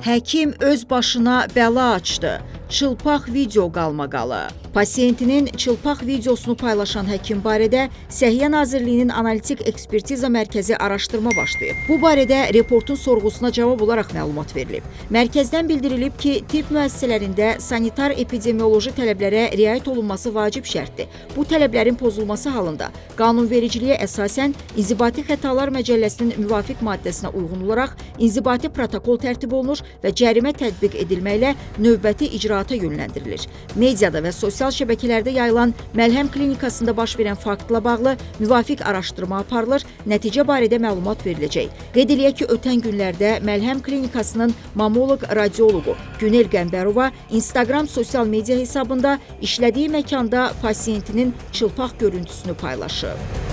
Həkim öz başına bəla açdı. Çılpaq video qalmaqalı. Pasiyentinin çılpaq videosunu paylaşan həkim barədə Səhiyyə Nazirliyinin Analitik Ekspertiza Mərkəzi araşdırma başlayıb. Bu barədə reportun sorğusuna cavab olaraq məlumat verilib. Mərkəzdən bildirilib ki, tibb müəssisələrində sanitar-epidemioloji tələblərə riayət olunması vacib şərtdir. Bu tələblərin pozulması halında qanunvericiliyə əsasən İnzibati Xətalar Məcəlləsinin müvafiq maddəsinə uyğun olaraq inzibati protokol tərtib olunur və cərimə tətbiq edilməklə növbəti icraata yönləndirilir. Mediada və sosial şəbəkələrdə yayılan Məlhəm klinikasında baş verən faktla bağlı müvafiq araşdırma aparılır, nəticə barədə məlumat veriləcək. Qeyd eləyək ki, ötən günlərdə Məlhəm klinikasının mamoloq-radioloqu Günel Qəmbərova Instagram sosial media hesabında işlədiyi məkanda pasiyentinin çılpaq görüntüsünü paylaşıb.